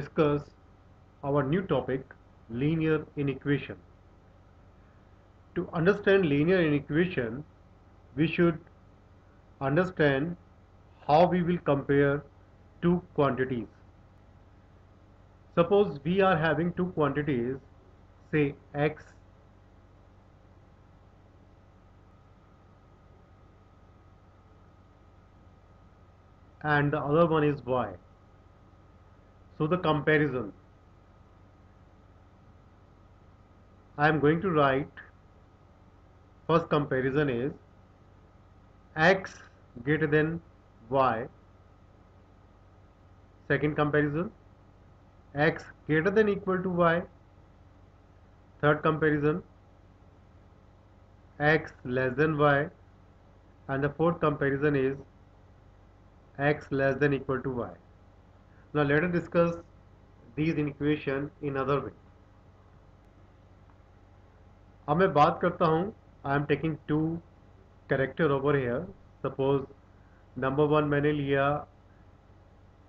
discuss our new topic, linear inequation. To understand linear inequation, we should understand how we will compare two quantities. Suppose we are having two quantities, say x and the other one is y. So the comparison, I am going to write, first comparison is x greater than y. Second comparison, x greater than equal to y. Third comparison, x less than y. And the fourth comparison is x less than equal to y. Now let us discuss these inequation in other way. अब मैं बात करता हूँ, I am taking two character over here. Suppose number one मैंने लिया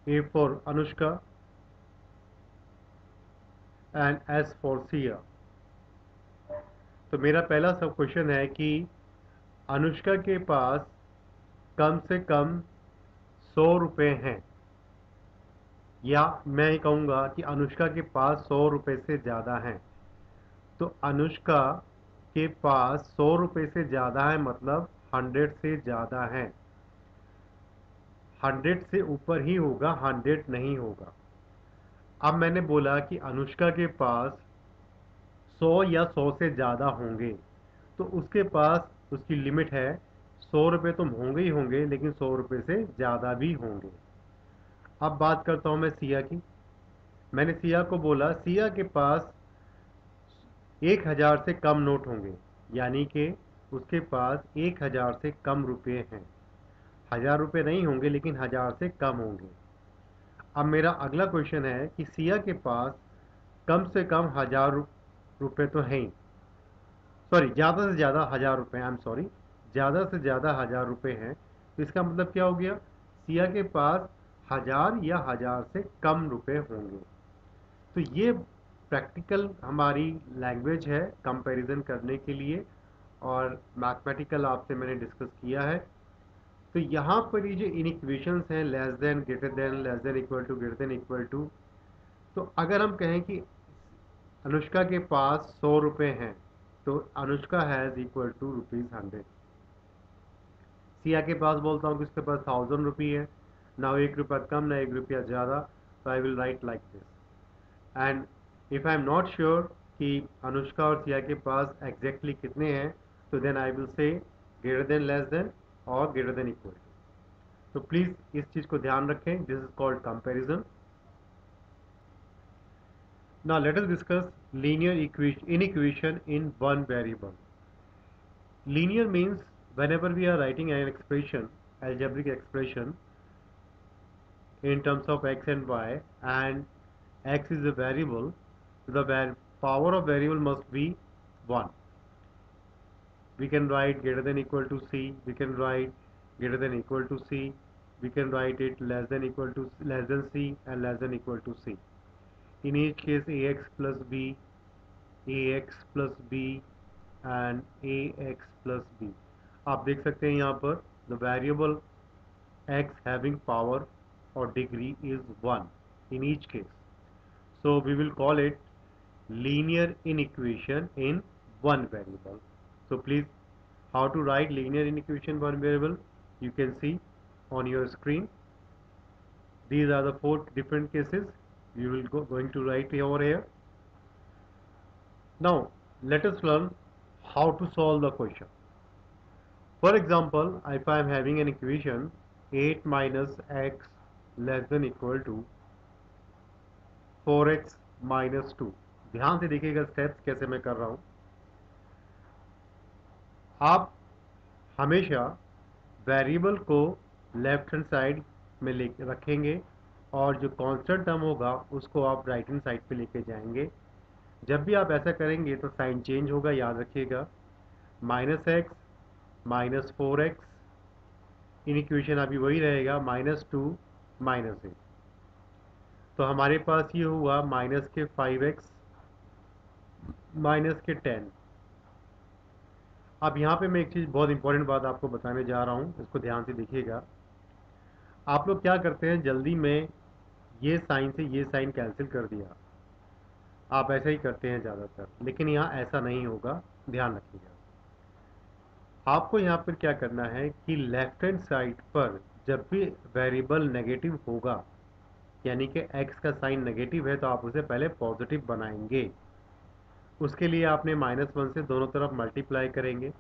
A for Anushka and S for Siya. तो मेरा पहला सब क्वेश्चन है कि अनुष्का के पास कम से कम 100 रुपये हैं, या मैं कहूँगा कि अनुष्का के पास 100 रुपये से ज़्यादा हैं. तो अनुष्का के पास 100 रुपये से ज़्यादा है मतलब 100 से ज़्यादा है. 100 से ऊपर ही होगा, 100 नहीं होगा. अब मैंने बोला कि अनुष्का के पास 100 या 100 से ज़्यादा होंगे, तो उसके पास उसकी लिमिट है 100 रुपये तो होंगे ही होंगे, लेकिन 100 रुपये से ज़्यादा भी होंगे. अब बात करता हूँ मैं सिया की. मैंने सिया को बोला सिया के पास 1000 से कम नोट होंगे, यानी कि उसके पास 1000 से कम रुपये हैं. 1000 रुपये नहीं होंगे लेकिन 1000 से कम होंगे. अब मेरा अगला क्वेश्चन है कि सिया के पास कम से कम 1000 रुपये तो हैं, सॉरी ज़्यादा से ज़्यादा 1000 रुपये, आई एम सॉरी, ज़्यादा से ज़्यादा 1000 रुपये हैं. तो इसका मतलब क्या हो गया, सिया के पास 1000 या 1000 से कम रुपये होंगे. तो ये प्रैक्टिकल हमारी लैंग्वेज है कंपैरिजन करने के लिए, और मैथमेटिकल आपसे मैंने डिस्कस किया है. तो यहाँ पर ये जो इनइक्वेशंस हैं, less than, greater than, less than equal to, greater than equal to, तो अगर हम कहें कि अनुष्का के पास 100 रुपये हैं, तो Anushka has equal to ₹100. Siya के पास बोलता हूँ कि उसके पास 1000 रुपये है. ना 1 रुपया कम ना 1 रुपया ज़्यादा, तो I will write like this. And if I am not sure कि अनुष्का और सिया के पास एग्जैक्टली कितने हैं, तो then I will say greater than, less than और ग्रेटर देन इक्वल टू. तो प्लीज़ इस चीज़ को ध्यान रखें. This is called comparison. Now let us discuss linear inequation in one variable. Linear means whenever we are writing an expression, algebraic expression in terms of x and y, and x is a variable, the power of variable must be 1. We can write greater than equal to c, we can write greater than equal to c, we can write it less than equal to, less than c, and less than equal to c. In each case ax plus b, ax plus b and ax plus b. आप देख सकते हैं यहाँ पर the variable x having power or degree is 1 in each case. So we will call it linear inequation in one variable. So please, how to write linear inequation one variable, you can see on your screen. These are the 4 different cases you will going to write over here. Now let us learn how to solve the question. For example, if I am having an equation 8 minus x less than equal to 4x minus 2. ध्यान से देखिएगा steps कैसे मैं कर रहा हूं. आप हमेशा वेरिएबल को लेफ्ट हैंड साइड में ले रखेंगे और जो कांस्टेंट टर्म होगा उसको आप राइट हैंड साइड पे लेके जाएंगे. जब भी आप ऐसा करेंगे तो साइन चेंज होगा, याद रखिएगा. Minus x minus 4x, in equation अभी वही रहेगा, -2 -8. तो हमारे पास ये हुआ माइनस के 5x माइनस के 10। अब यहाँ पे मैं एक चीज़ बहुत इंपॉर्टेंट बात आपको बताने जा रहा हूँ, इसको ध्यान से देखिएगा। आप लोग क्या करते हैं, जल्दी में ये साइन से ये साइन कैंसिल कर दिया, आप ऐसा ही करते हैं ज़्यादातर, लेकिन यहाँ ऐसा नहीं होगा, ध्यान रखिएगा। आपको यहाँ पर क्या करना है कि लेफ्ट हैंड साइड पर जब भी वेरिएबल नेगेटिव होगा, यानी कि x का साइन नेगेटिव है, तो आप उसे पहले पॉजिटिव बनाएंगे। उसके लिए आपने -1 से दोनों तरफ मल्टीप्लाई करेंगे,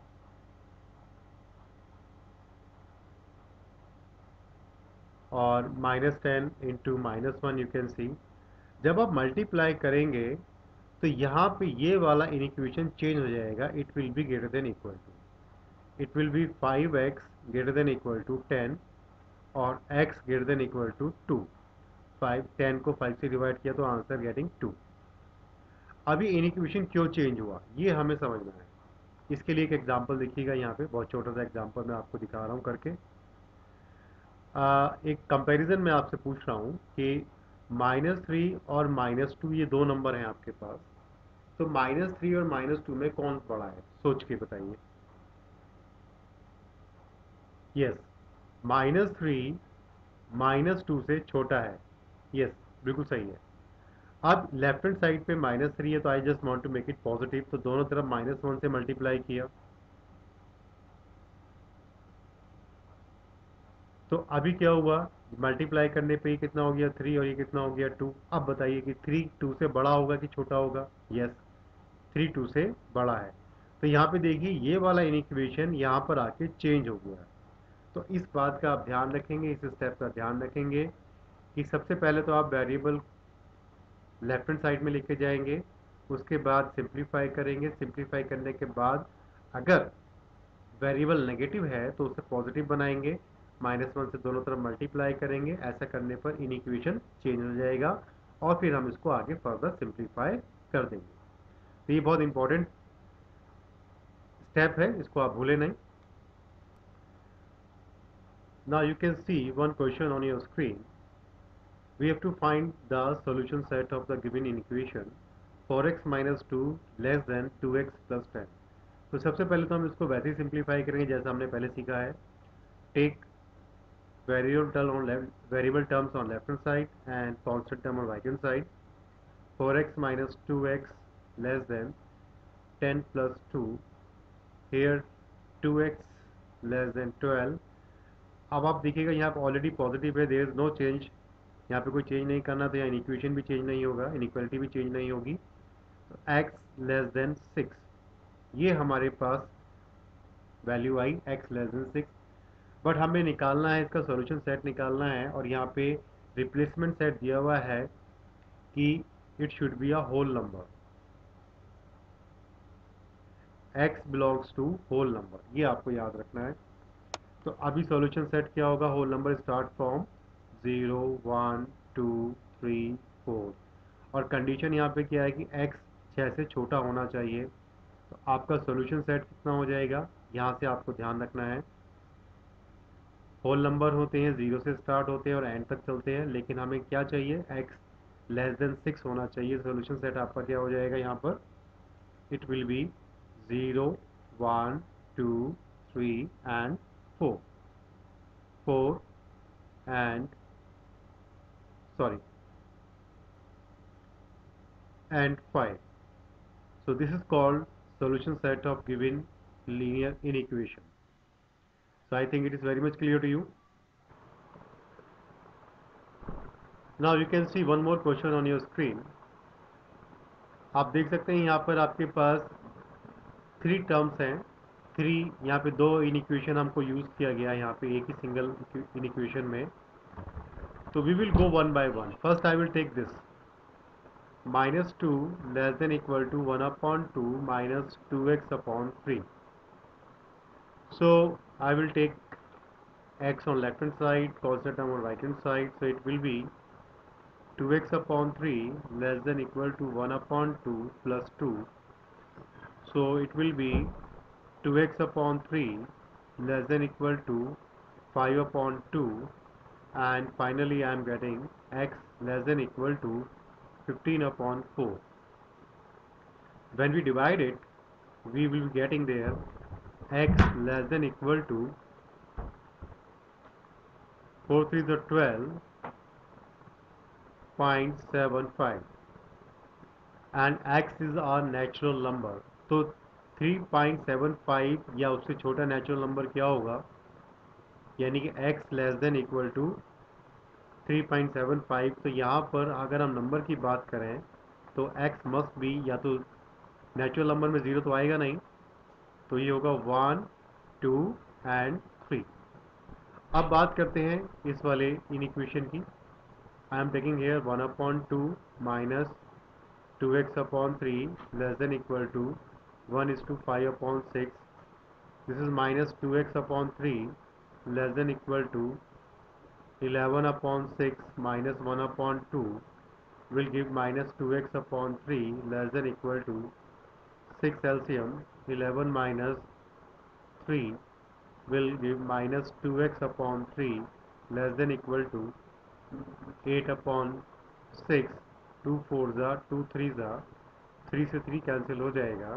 और -10 इंटू -1 यू कैन सी। जब आप मल्टीप्लाई करेंगे तो यहाँ पे ये वाला इनिक्वेशन चेंज हो जाएगा, it will be greater than equal to, it will be 5x greater than equal to 10 और x greater than equal to 2। 10 को 5 से डिवाइड किया तो आंसर गेटिंग 2। अभी इनिक्वेशन क्यों चेंज हुआ ये हमें समझना है। इसके लिए एक एग्जांपल देखिएगा, यहाँ पे बहुत छोटा सा एग्जांपल मैं आपको दिखा रहा हूँ करके। एक कंपैरिजन में आपसे पूछ रहा हूँ कि -3 और -2 ये दो नंबर हैं आपके पास, तो -3 और -2 में कौन बड़ा है, सोच के बताइए। यस, -3 -2 से छोटा है। यस, बिल्कुल सही है। अब लेफ्ट हैंड साइड पे -3 है, तो I just want to make it positive, तो दोनों तरफ -1 से मल्टीप्लाई किया। तो अभी क्या हुआ, मल्टीप्लाई करने पे ये कितना हो गया 3 और ये कितना हो गया 2। अब बताइए कि 3 2 से बड़ा होगा कि छोटा होगा। यस, 3 2 से बड़ा है। तो यहाँ पे देखिए ये वाला इनिक्वेशन यहाँ पर आके चेंज हो गया। तो इस बात का आप ध्यान रखेंगे, इस स्टेप का ध्यान रखेंगे कि सबसे पहले तो आप वेरिएबल लेफ्ट हैंड साइड में लेके जाएंगे, उसके बाद सिंप्लीफाई करेंगे, सिंप्लीफाई करने के बाद अगर वेरिएबल नेगेटिव है तो उसे पॉजिटिव बनाएंगे, -1 से दोनों तरफ मल्टीप्लाई करेंगे। ऐसा करने पर इनिक्वेशन चेंज हो जाएगा और फिर हम इसको आगे फर्दर सिंप्लीफाई कर देंगे। तो ये बहुत इंपॉर्टेंट स्टेप है, इसको आप भूलें नहीं। Now you can C one question on your screen. We have to find the solution set of the given equation 4x minus 2 less than 2x plus 10। तो सबसे पहले तो हम इसको वैसे ही सिंप्लीफाई करेंगे जैसा हमने पहले सीखा है। Take variable terms on left hand side and constant term on right hand side. 4x minus 2x less than 10 plus 2, here 2x less than 12। अब आप देखिएगा यहाँ पर ऑलरेडी पॉजिटिव है, देयर इज नो चेंज, यहाँ पे कोई चेंज नहीं करना, तो यहाँ इनिक्वेशन भी चेंज नहीं होगा, इनिक्वालिटी भी चेंज नहीं होगी। तो x लेस देन 6, ये हमारे पास value I x less than 6। But हमें निकालना है, इसका सॉल्यूशन सेट निकालना है, और यहाँ पे रिप्लेसमेंट सेट दिया हुआ है कि it should be a whole number, x belongs to whole number, ये आपको याद रखना है। तो अभी सॉल्यूशन सेट क्या होगा, होल नंबर स्टार्ट फ्रॉम 0 1 2 3 4, और कंडीशन यहाँ पे क्या है कि x 6 से छोटा होना चाहिए। तो आपका सॉल्यूशन सेट कितना हो जाएगा, यहाँ से आपको ध्यान रखना है। होल नंबर होते हैं, 0 से स्टार्ट होते हैं और एंड तक चलते हैं, लेकिन हमें क्या चाहिए, x लेस देन 6 होना चाहिए। सॉल्यूशन सेट आपका क्या हो जाएगा यहाँ पर, it will B 0 1 2 3 and 4, 4 and sorry and 5। So this is called solution set of given linear inequation. So I think it is very much clear to you. Now you can see one more question on your screen. आप देख सकते हैं यहाँ पर आपके पास 3 terms हैं। 3, यहाँ पे 2 इनिक्वेशन हमको यूज़ किया गया है यहाँ पे एक ही सिंगल इनिक्वेशन में। तो we will go one by one. First I will take this -2 less than equal to 1/2 minus 2x/3। So I will take x on left hand side, constant term on right hand side, so it will be 2x/3 less than equal to 1/2 plus 2, so it will be 2x/3 less than equal to 5/2, and finally I am getting x less than equal to 15 upon 4. When we divide it, we will be getting there x less than equal to 4 3 is 12.75 and x is our natural number. तो 3.75 या उससे छोटा natural number क्या होगा, यानी कि x less than equal to 3.75. तो यहाँ पर अगर हम नंबर की बात करें तो x मस्ट बी, या तो नेचुरल नंबर में ज़ीरो तो आएगा नहीं, तो ये होगा 1 2 एंड 3. अब बात करते हैं इस वाले इन इक्वेशन की. I am taking here 1/2 minus 2x upon 3 less than equal to 1:5/6. This is minus 2x upon 3 less than equal to 11/6 minus 1/2 will give minus 2x upon 3 less than equal to 6 LCM. 11 minus 3 will give minus 2x upon 3 less than equal to 8/6. 2 4 2 3 3 से 3 cancel हो जाएगा.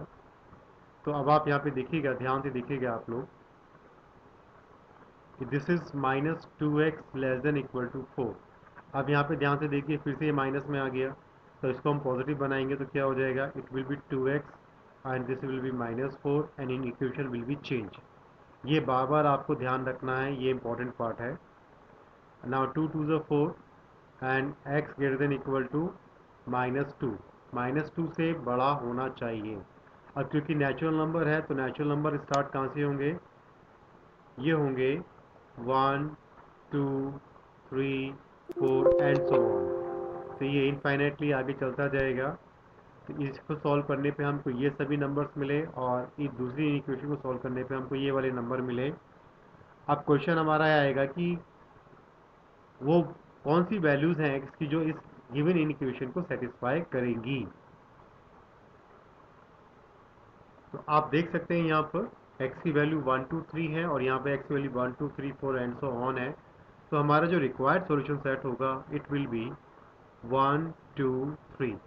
तो अब आप यहाँ पे देखिएगा, ध्यान से देखिएगा आप लोग कि this is minus 2x less than equal to 4. अब यहाँ पे ध्यान से देखिए, फिर से ये माइनस में आ गया, तो इसको हम पॉजिटिव बनाएंगे तो क्या हो जाएगा, it will be 2x and this will be -4 and inequation will be change. ये बार बार आपको ध्यान रखना है, ये इंपॉर्टेंट पार्ट है. Now 2 2 is 4 and x greater than equal to -2. -2 से बड़ा होना चाहिए. अब क्योंकि नेचुरल नंबर है तो नेचुरल नंबर स्टार्ट कहाँ से होंगे, ये होंगे 1 2 3 4 एंड सो ऑन. तो ये इनफाइनाइटली आगे चलता जाएगा. तो इसको सॉल्व करने पे हमको ये सभी नंबर्स मिले और इस दूसरी इक्वेशन को सॉल्व करने पे हमको ये वाले नंबर मिले. अब क्वेश्चन हमारा आएगा कि वो कौन सी वैल्यूज़ हैं x की जो इस गिवन इक्वेशन को सेटिस्फाई करेंगी. तो आप देख सकते हैं यहाँ पर x की वैल्यू 1 2 3 है और यहाँ पे x की वैल्यू 1 2 3 4 एंड सो ऑन है. तो हमारा जो रिक्वायर्ड सॉल्यूशन सेट होगा इट विल बी 1 2 3.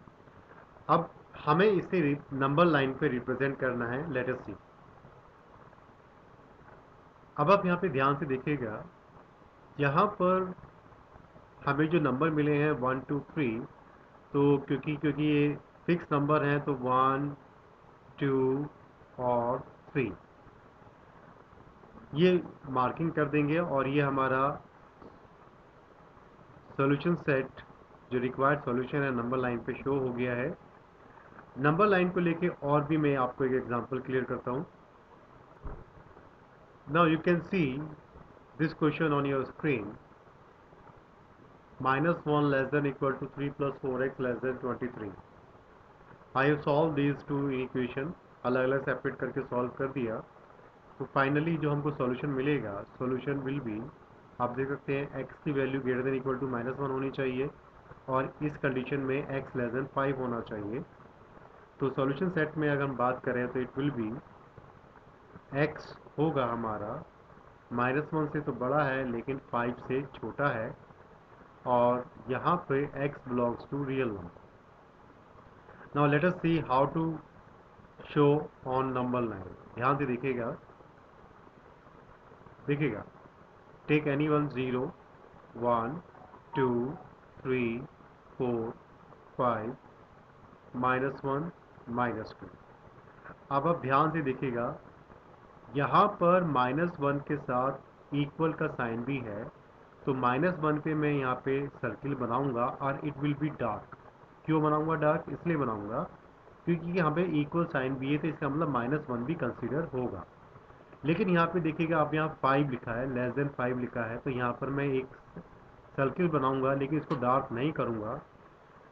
अब हमें इसे नंबर लाइन पे रिप्रेजेंट करना है. लेट अस सी. अब आप यहाँ पे ध्यान से देखिएगा, यहाँ पर हमें जो नंबर मिले हैं 1 2 3, तो क्योंकि ये फिक्स नंबर हैं तो 1 2 और 3 ये मार्किंग कर देंगे और ये हमारा सॉल्यूशन सेट जो रिक्वायर्ड सॉल्यूशन है नंबर लाइन पे शो हो गया है. नंबर लाइन को लेके और भी मैं आपको एक एग्जांपल क्लियर करता हूँ. Now you can see this question on your screen. -1 less than equal to 3 + 4x less than 23. I have solve these two equation, अलग अलग सेपरेट करके सॉल्व कर दिया. तो फाइनली जो हमको सॉल्यूशन मिलेगा, सॉल्यूशन विल बी, आप देख सकते हैं x की value greater than equal to -1 होनी चाहिए और इस कंडीशन में x लेस देन 5 होना चाहिए. तो सॉल्यूशन सेट में अगर हम बात करें तो इट विल बी x होगा हमारा -1 से तो बड़ा है लेकिन 5 से छोटा है और यहाँ पे x belongs to real number. Now let us see how to show on number line. ध्यान से देखिएगा, टेक एनी वन 0 1 2 3 4 5 -1 -2. अब आप ध्यान से देखिएगा, यहाँ पर -1 के साथ इक्वल का साइन भी है. तो -1 पे मैं यहाँ पे सर्किल बनाऊंगा और इट विल बी डार्क. क्यों बनाऊंगा डार्क, इसलिए बनाऊंगा क्योंकि यहाँ पे इक्वल साइन भी है तो इसका मतलब -1 भी कंसीडर होगा. लेकिन यहाँ पे देखिएगा, आप यहाँ 5 लिखा है, लेस देन 5 लिखा है, तो यहाँ पर मैं एक सर्किल बनाऊंगा लेकिन इसको डार्क नहीं करूंगा.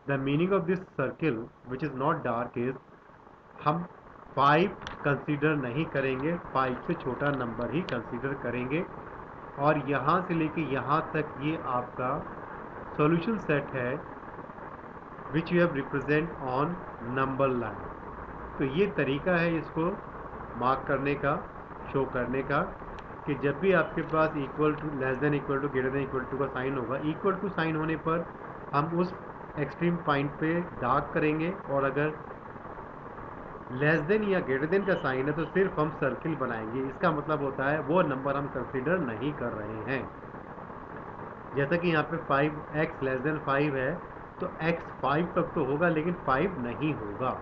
The meaning of this circle which is not dark is, हम 5 कंसीडर नहीं करेंगे, 5 से छोटा नंबर ही कंसीडर करेंगे. और यहाँ से लेके यहाँ तक ये आपका सॉल्यूशन सेट है which you have represent on number line. तो ये तरीका है इसको मार्क करने का, शो करने का, कि जब भी आपके पास equal to, less than equal to, greater than equal to का साइन होगा, इक्वल टू साइन होने पर हम उस एक्सट्रीम पॉइंट पे डार्क करेंगे, और अगर लेस देन या ग्रेटर देन का साइन है तो सिर्फ हम सर्किल बनाएंगे। इसका मतलब होता है वो नंबर हम कंसीडर नहीं कर रहे हैं। जैसा कि यहाँ पे 5x लेस देन 5 है, तो x 5 तक तो होगा लेकिन 5 नहीं होगा।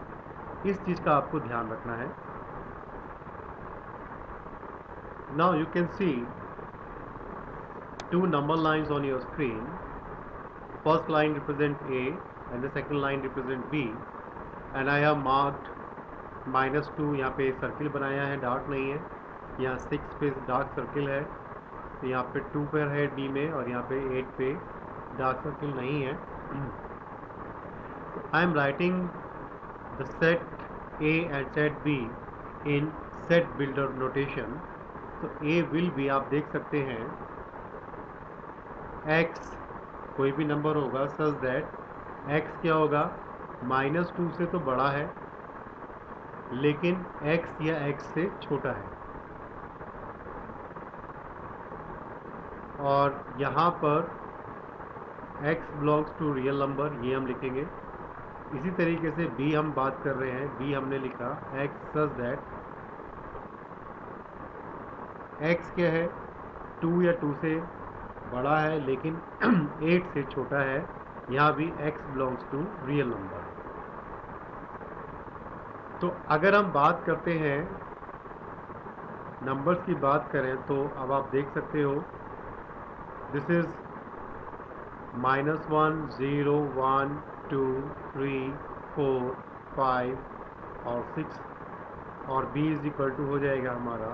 इस चीज़ का आपको ध्यान रखना है। Now you can C two number lines on your screen. First line represent A and the second line represent B, and I have marked -2। यहाँ पे सर्किल बनाया है, डार्क नहीं है। यहाँ 6 पे डार्क सर्किल है, तो यहाँ पे 2 पर है B में, और यहाँ पे 8 पे डार्क सर्किल नहीं है। I am writing the set A and set B in set builder notation. तो A विल बी, आप देख सकते हैं, x कोई भी नंबर होगा सच दैट x क्या होगा, -2 से तो बड़ा है लेकिन x या x से छोटा है। और यहाँ पर x belongs to real number, ये हम लिखेंगे। इसी तरीके से b हम बात कर रहे हैं, b हमने लिखा x सच दैट x क्या है, 2 या 2 से बड़ा है लेकिन 8 से छोटा है। यहाँ भी x belongs to real number. तो अगर हम बात करते हैं, नंबर्स की बात करें, तो अब आप देख सकते हो दिस इज -1 0 1 2 3 4 5 और 6, और b इज इक्वल टू हो जाएगा हमारा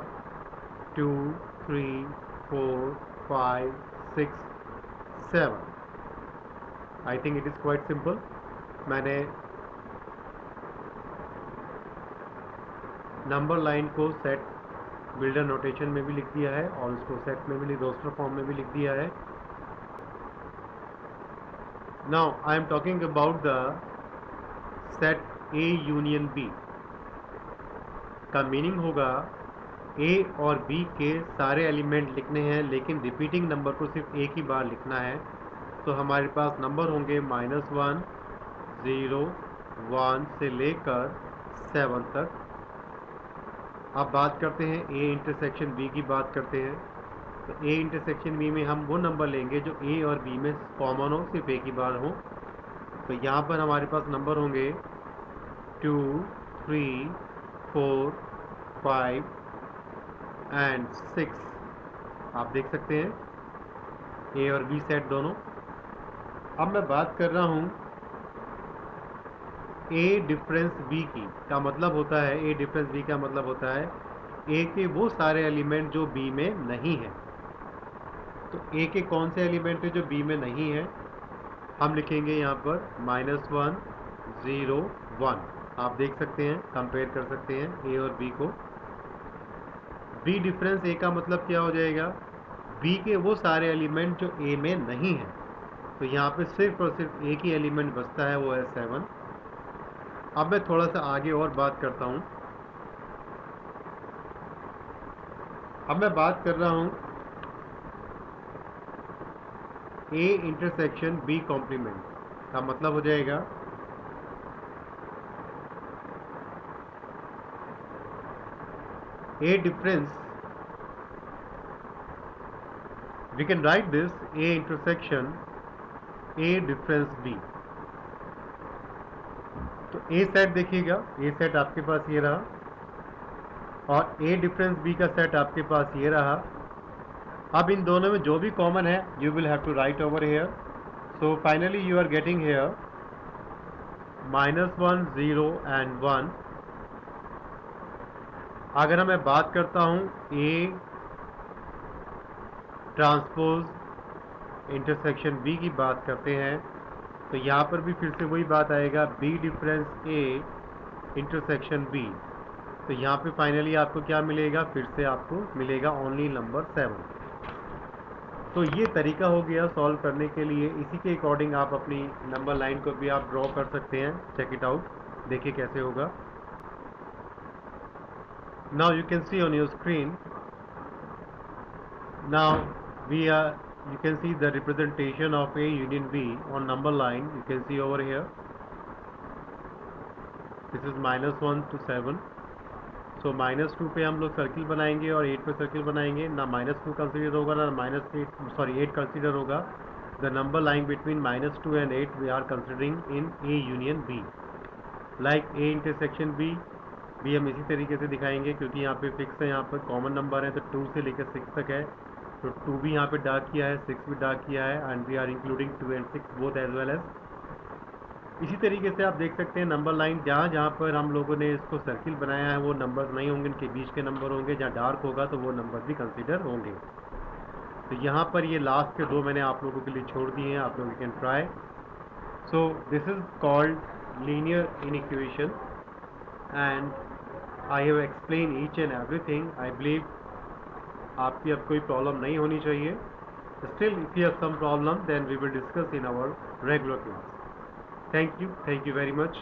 2 3 4 5 6 7। I think it is quite simple. मैंने नंबर लाइन को सेट बिल्डर नोटेशन में भी लिख दिया है और उसको सेट में भी, रोस्टर फॉर्म में भी लिख दिया है। Now I am talking about the set A union B। का मीनिंग होगा A और B के सारे एलिमेंट लिखने हैं लेकिन रिपीटिंग नंबर को सिर्फ एक ही बार लिखना है। तो हमारे पास नंबर होंगे -1 0 1 से लेकर 7 तक। अब बात करते हैं A इंटरसेक्शन B की बात करते हैं। तो A इंटरसेक्शन B में हम वो नंबर लेंगे जो A और B में कॉमन हो, सिर्फ एक ही बार हो। तो यहाँ पर हमारे पास नंबर होंगे 2 3 4 5 एंड 6। आप देख सकते हैं A और B सेट दोनों। अब मैं बात कर रहा हूँ A डिफरेंस B की। का मतलब होता है, A डिफरेंस B का मतलब होता है A के वो सारे एलिमेंट जो B में नहीं है। तो A के कौन से एलिमेंट है जो B में नहीं है, हम लिखेंगे यहाँ पर -1 0 1। आप देख सकते हैं, कंपेयर कर सकते हैं A और B को। B डिफरेंस A का मतलब क्या हो जाएगा, B के वो सारे एलिमेंट जो A में नहीं है। तो यहाँ पे सिर्फ और सिर्फ एक ही एलिमेंट बचता है, वो है 7। अब मैं थोड़ा सा आगे और बात करता हूँ। अब मैं बात कर रहा हूँ A इंटरसेक्शन B कॉम्प्लीमेंट। का मतलब हो जाएगा A difference, we can write this A intersection A difference B। तो A सेट देखिएगा, A सेट आपके पास ये रहा, और A डिफरेंस B का सेट आपके पास ये रहा। अब इन दोनों में जो भी कॉमन है you will have to write over here. So finally you are getting here -1 0 and 1। अगर मैं बात करता हूँ A ट्रांसपोज इंटरसेक्शन B की बात करते हैं, तो यहाँ पर भी फिर से वही बात आएगा, B difference A intersection B। तो यहाँ पे फाइनली आपको क्या मिलेगा, फिर से आपको मिलेगा ओनली नंबर 7। तो ये तरीका हो गया सॉल्व करने के लिए। इसी के अकॉर्डिंग आप अपनी नंबर लाइन को भी आप ड्रॉ कर सकते हैं। चेक इट आउट, देखिए कैसे होगा। Now you can see on your screen, now we are you can see the representation of A union B on number line. You can see over here, this is -1 to 7. सो -2 पे हम लोग circle बनाएंगे और 8 पे circle बनाएंगे ना। -2 consider होगा ना -8, सॉरी 8 कंसीडर होगा। The number line between -2 and 8 we are considering in A union B. Like A intersection B भी हम इसी तरीके से दिखाएंगे, क्योंकि यहाँ पे फिक्स है, यहाँ पर कॉमन नंबर है, तो 2 से लेकर 6 तक है। तो 2 भी यहाँ पे डार्क किया है, 6 भी डार्क किया है, and we are including 2 and 6 both as well as. इसी तरीके से आप देख सकते हैं नंबर लाइन जहाँ जहाँ पर हम लोगों ने इसको सर्किल बनाया है वो नंबर नहीं होंगे, इनके बीच के नंबर होंगे। जहाँ डार्क होगा तो वो नंबर भी कंसिडर होंगे। तो यहाँ पर ये लास्ट के दो मैंने आप लोगों के लिए छोड़ दिए हैं, आप लोग can try. So this is called linear inequation and I have explain each and everything. I believe आपकी अब कोई प्रॉब्लम नहीं होनी चाहिए। Still if you have some problem then we will discuss in our regular class. Thank you very much.